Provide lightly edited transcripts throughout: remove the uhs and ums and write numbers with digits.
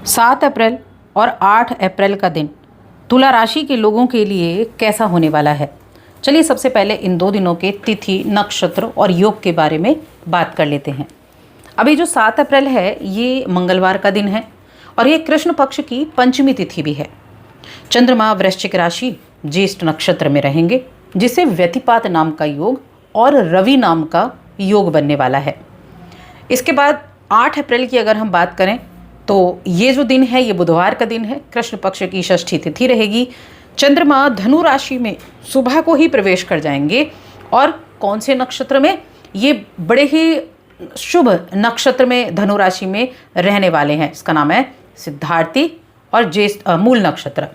7 अप्रैल और 8 अप्रैल का दिन तुला राशि के लोगों के लिए कैसा होने वाला है। चलिए सबसे पहले इन 2 दिनों के तिथि, नक्षत्र और योग के बारे में बात कर लेते हैं। अभी जो 7 अप्रैल है ये मंगलवार का दिन है और ये कृष्ण पक्ष की पंचमी तिथि भी है। चंद्रमा वृश्चिक राशि ज्येष्ठ नक्षत्र में रहेंगे, जिससे व्यतिपात नाम का योग और रवि नाम का योग बनने वाला है। इसके बाद 8 अप्रैल की अगर हम बात करें तो ये जो दिन है ये बुधवार का दिन है। कृष्ण पक्ष की षष्ठी तिथि रहेगी। चंद्रमा धनु राशि में सुबह को ही प्रवेश कर जाएंगे और कौन से नक्षत्र में, ये बड़े ही शुभ नक्षत्र में धनु राशि में रहने वाले हैं। इसका नाम है सिद्धार्थी और ज्येष्ठ मूल नक्षत्र।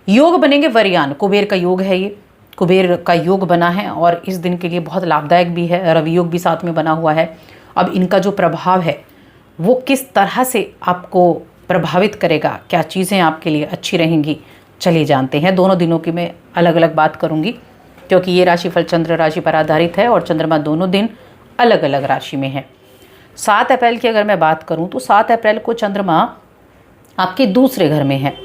योग बनेंगे वरयान, कुबेर का योग है, ये कुबेर का योग बना है और इस दिन के लिए बहुत लाभदायक भी है। रवि योग भी साथ में बना हुआ है। अब इनका जो प्रभाव है वो किस तरह से आपको प्रभावित करेगा, क्या चीज़ें आपके लिए अच्छी रहेंगी, चलिए जानते हैं। दोनों दिनों की मैं अलग अलग बात करूंगी क्योंकि ये राशिफल चंद्र राशि पर आधारित है और चंद्रमा दोनों दिन अलग अलग राशि में है। 7 अप्रैल की अगर मैं बात करूं तो 7 अप्रैल को चंद्रमा आपके दूसरे घर में है।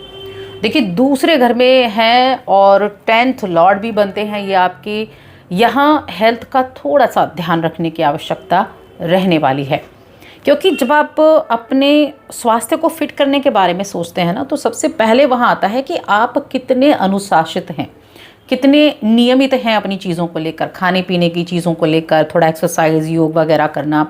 देखिए दूसरे घर में है और 10th लॉर्ड भी बनते हैं ये आपकी। यहाँ हेल्थ का थोड़ा सा ध्यान रखने की आवश्यकता रहने वाली है, क्योंकि जब आप अपने स्वास्थ्य को फिट करने के बारे में सोचते हैं ना, तो सबसे पहले वहाँ आता है कि आप कितने अनुशासित हैं, कितने नियमित हैं अपनी चीज़ों को लेकर, खाने पीने की चीज़ों को लेकर, थोड़ा एक्सरसाइज योग वगैरह करना।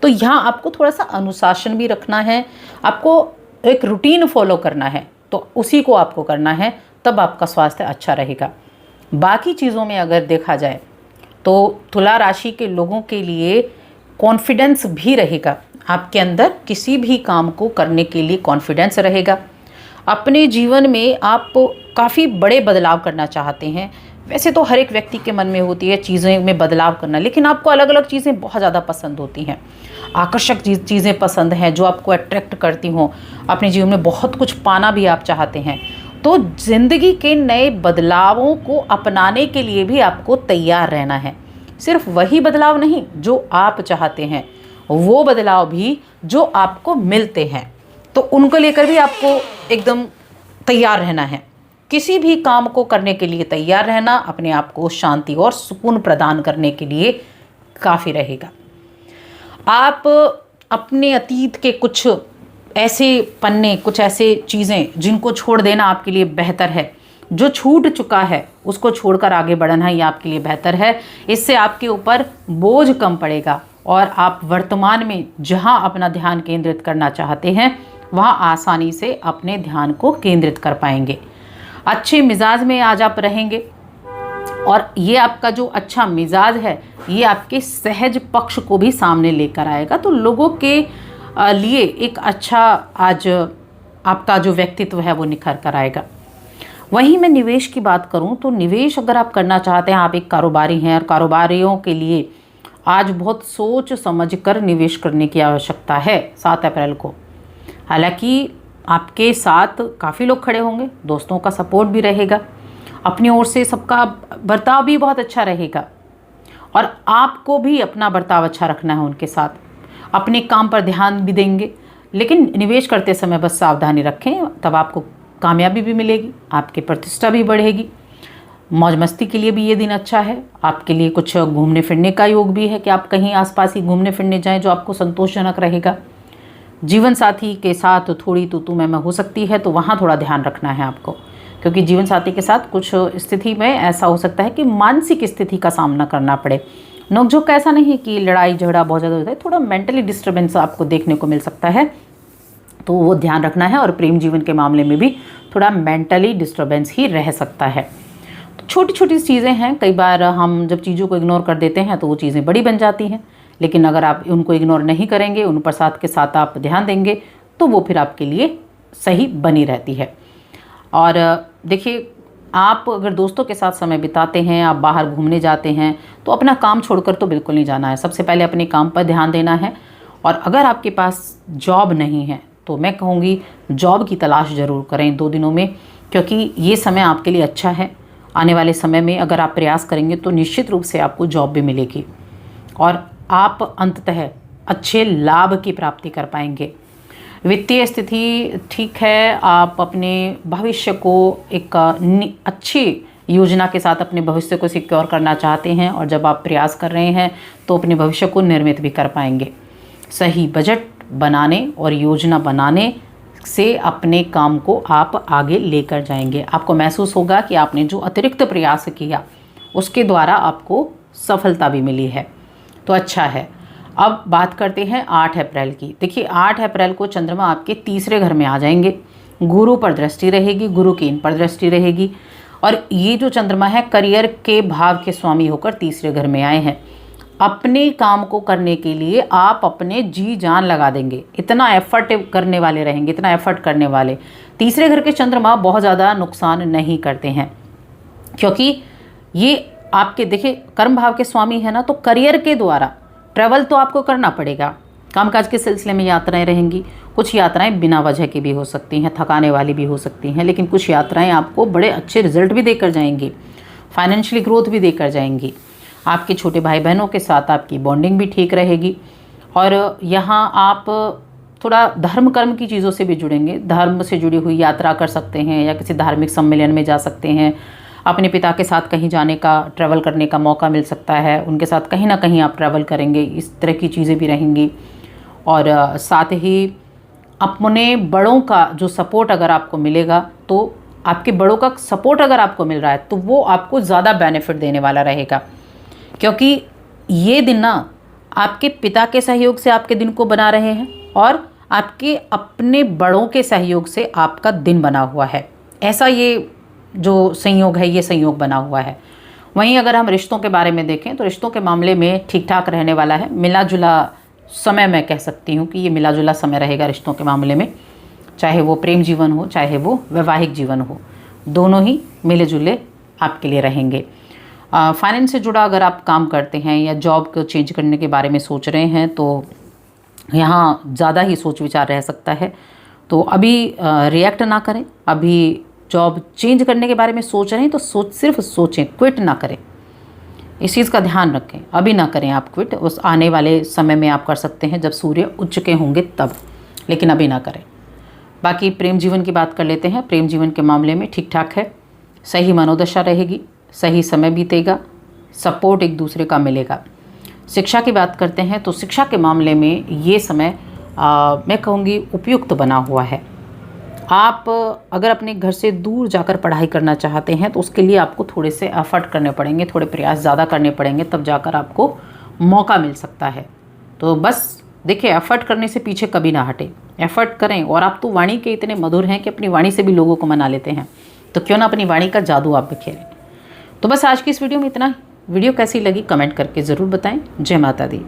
तो यहाँ आपको थोड़ा सा अनुशासन भी रखना है, आपको एक रूटीन फॉलो करना है, तो उसी को आपको करना है, तब आपका स्वास्थ्य अच्छा रहेगा। बाकी चीज़ों में अगर देखा जाए तो तुला राशि के लोगों के लिए कॉन्फिडेंस भी रहेगा आपके अंदर, किसी भी काम को करने के लिए कॉन्फिडेंस रहेगा। अपने जीवन में आप काफ़ी बड़े बदलाव करना चाहते हैं। वैसे तो हर एक व्यक्ति के मन में होती है चीज़ें में बदलाव करना, लेकिन आपको अलग अलग चीज़ें बहुत ज़्यादा पसंद होती हैं। आकर्षक चीज़ें पसंद हैं जो आपको अट्रैक्ट करती हों। अपने जीवन में बहुत कुछ पाना भी आप चाहते हैं, तो ज़िंदगी के नए बदलावों को अपनाने के लिए भी आपको तैयार रहना है। सिर्फ वही बदलाव नहीं जो आप चाहते हैं, वो बदलाव भी जो आपको मिलते हैं, तो उनको लेकर भी आपको एकदम तैयार रहना है। किसी भी काम को करने के लिए तैयार रहना अपने आप को शांति और सुकून प्रदान करने के लिए काफ़ी रहेगा। आप अपने अतीत के कुछ ऐसे पन्ने, कुछ ऐसे चीज़ें जिनको छोड़ देना आपके लिए बेहतर है। जो छूट चुका है उसको छोड़कर आगे बढ़ना ही आपके लिए बेहतर है। इससे आपके ऊपर बोझ कम पड़ेगा और आप वर्तमान में जहां अपना ध्यान केंद्रित करना चाहते हैं वहां आसानी से अपने ध्यान को केंद्रित कर पाएंगे। अच्छे मिजाज में आज आप रहेंगे और ये आपका जो अच्छा मिजाज है ये आपके सहज पक्ष को भी सामने लेकर आएगा, तो लोगों के लिए एक अच्छा आज आपका जो व्यक्तित्व है वो निखर कर आएगा। वहीं मैं निवेश की बात करूं तो निवेश अगर आप करना चाहते हैं, आप एक कारोबारी हैं और कारोबारियों के लिए आज बहुत सोच समझकर निवेश करने की आवश्यकता है 7 अप्रैल को। हालांकि आपके साथ काफ़ी लोग खड़े होंगे, दोस्तों का सपोर्ट भी रहेगा, अपनी ओर से सबका बर्ताव भी बहुत अच्छा रहेगा और आपको भी अपना बर्ताव अच्छा रखना है उनके साथ। अपने काम पर ध्यान भी देंगे, लेकिन निवेश करते समय बस सावधानी रखें, तब आपको कामयाबी भी मिलेगी, आपकी प्रतिष्ठा भी बढ़ेगी। मौज मस्ती के लिए भी ये दिन अच्छा है। आपके लिए कुछ घूमने फिरने का योग भी है कि आप कहीं आसपास ही घूमने फिरने जाएं जो आपको संतोषजनक रहेगा। जीवन साथी के साथ थोड़ी तू मैं हो सकती है, तो वहाँ थोड़ा ध्यान रखना है आपको, क्योंकि जीवन साथी के साथ कुछ स्थिति में ऐसा हो सकता है कि मानसिक स्थिति का सामना करना पड़े। नोकझोंक ऐसा नहीं कि लड़ाई झगड़ा बहुत ज़्यादा होता है, थोड़ा मेंटली डिस्टर्बेंस आपको देखने को मिल सकता है, तो वो ध्यान रखना है। और प्रेम जीवन के मामले में भी थोड़ा मेंटली डिस्टर्बेंस ही रह सकता है। तो छोटी छोटी चीज़ें हैं, कई बार हम जब चीज़ों को इग्नोर कर देते हैं तो वो चीज़ें बड़ी बन जाती हैं, लेकिन अगर आप उनको इग्नोर नहीं करेंगे, उन पर साथ के साथ आप ध्यान देंगे, तो वो फिर आपके लिए सही बनी रहती है। और देखिए, आप अगर दोस्तों के साथ समय बिताते हैं, आप बाहर घूमने जाते हैं, तो अपना काम छोड़कर तो बिल्कुल नहीं जाना है। सबसे पहले अपने काम पर ध्यान देना है। और अगर आपके पास जॉब नहीं है तो मैं कहूँगी जॉब की तलाश ज़रूर करें 2 दिनों में, क्योंकि ये समय आपके लिए अच्छा है। आने वाले समय में अगर आप प्रयास करेंगे तो निश्चित रूप से आपको जॉब भी मिलेगी और आप अंततः अच्छे लाभ की प्राप्ति कर पाएंगे। वित्तीय स्थिति ठीक है। आप अपने भविष्य को एक अच्छी योजना के साथ अपने भविष्य को सिक्योर करना चाहते हैं, और जब आप प्रयास कर रहे हैं तो अपने भविष्य को निर्मित भी कर पाएंगे। सही बजट बनाने और योजना बनाने से अपने काम को आप आगे लेकर जाएंगे। आपको महसूस होगा कि आपने जो अतिरिक्त प्रयास किया उसके द्वारा आपको सफलता भी मिली है, तो अच्छा है। अब बात करते हैं 8 अप्रैल की। देखिए 8 अप्रैल को चंद्रमा आपके तीसरे घर में आ जाएंगे, गुरु पर दृष्टि रहेगी, गुरु की इन पर दृष्टि रहेगी, और ये जो चंद्रमा है करियर के भाव के स्वामी होकर तीसरे घर में आए हैं। अपने काम को करने के लिए आप अपने जी जान लगा देंगे, इतना एफर्ट करने वाले रहेंगे, इतना एफर्ट करने वाले। तीसरे घर के चंद्रमा बहुत ज़्यादा नुकसान नहीं करते हैं, क्योंकि ये आपके देखिए कर्म भाव के स्वामी है ना, तो करियर के द्वारा ट्रैवल तो आपको करना पड़ेगा। कामकाज के सिलसिले में यात्राएं रहेंगी, कुछ यात्राएं बिना वजह की भी हो सकती हैं, थकाने वाली भी हो सकती हैं, लेकिन कुछ यात्राएं आपको बड़े अच्छे रिजल्ट भी देकर जाएंगी, फाइनेंशियली ग्रोथ भी देकर जाएंगी। आपके छोटे भाई बहनों के साथ आपकी बॉन्डिंग भी ठीक रहेगी, और यहाँ आप थोड़ा धर्म कर्म की चीज़ों से भी जुड़ेंगे। धर्म से जुड़ी हुई यात्रा कर सकते हैं, या किसी धार्मिक सम्मेलन में जा सकते हैं। अपने पिता के साथ कहीं जाने का, ट्रैवल करने का मौका मिल सकता है, उनके साथ कहीं ना कहीं आप ट्रैवल करेंगे, इस तरह की चीज़ें भी रहेंगी। और साथ ही अपने बड़ों का जो सपोर्ट अगर आपको मिलेगा, तो आपके बड़ों का सपोर्ट अगर आपको मिल रहा है तो वो आपको ज़्यादा बेनिफिट देने वाला रहेगा, क्योंकि ये दिन ना आपके पिता के सहयोग से आपके दिन को बना रहे हैं, और आपके अपने बड़ों के सहयोग से आपका दिन बना हुआ है। ऐसा ये जो संयोग है, ये संयोग बना हुआ है। वहीं अगर हम रिश्तों के बारे में देखें तो रिश्तों के मामले में ठीक ठाक रहने वाला है। मिला जुला समय मैं कह सकती हूँ कि ये मिला जुला समय रहेगा रिश्तों के मामले में, चाहे वो प्रेम जीवन हो चाहे वो वैवाहिक जीवन हो, दोनों ही मिले जुले आपके लिए रहेंगे। फाइनेंस से जुड़ा अगर आप काम करते हैं या जॉब को चेंज करने के बारे में सोच रहे हैं तो यहाँ ज़्यादा ही सोच विचार रह सकता है, तो अभी रिएक्ट ना करें। अभी जॉब चेंज करने के बारे में सोच रहे हैं तो सिर्फ सोचें, क्विट ना करें। इस चीज़ का ध्यान रखें, अभी ना करें आप क्विट। उस आने वाले समय में आप कर सकते हैं जब सूर्य उच्च के होंगे तब, लेकिन अभी ना करें। बाकी प्रेम जीवन की बात कर लेते हैं। प्रेम जीवन के मामले में ठीक ठाक है, सही मनोदशा रहेगी, सही समय बीतेगा, सपोर्ट एक दूसरे का मिलेगा। शिक्षा की बात करते हैं तो शिक्षा के मामले में ये समय मैं कहूँगी उपयुक्त बना हुआ है। आप अगर अपने घर से दूर जाकर पढ़ाई करना चाहते हैं तो उसके लिए आपको थोड़े से एफर्ट करने पड़ेंगे, थोड़े प्रयास ज़्यादा करने पड़ेंगे, तब जाकर आपको मौका मिल सकता है। तो बस देखिए, एफर्ट करने से पीछे कभी ना हटे, एफर्ट करें। और आप तो वाणी के इतने मधुर हैं कि अपनी वाणी से भी लोगों को मना लेते हैं, तो क्यों ना अपनी वाणी का जादू आप बिखेरें। तो बस आज की इस वीडियो में इतना ही। वीडियो कैसी लगी कमेंट करके ज़रूर बताएं। जय माता दी।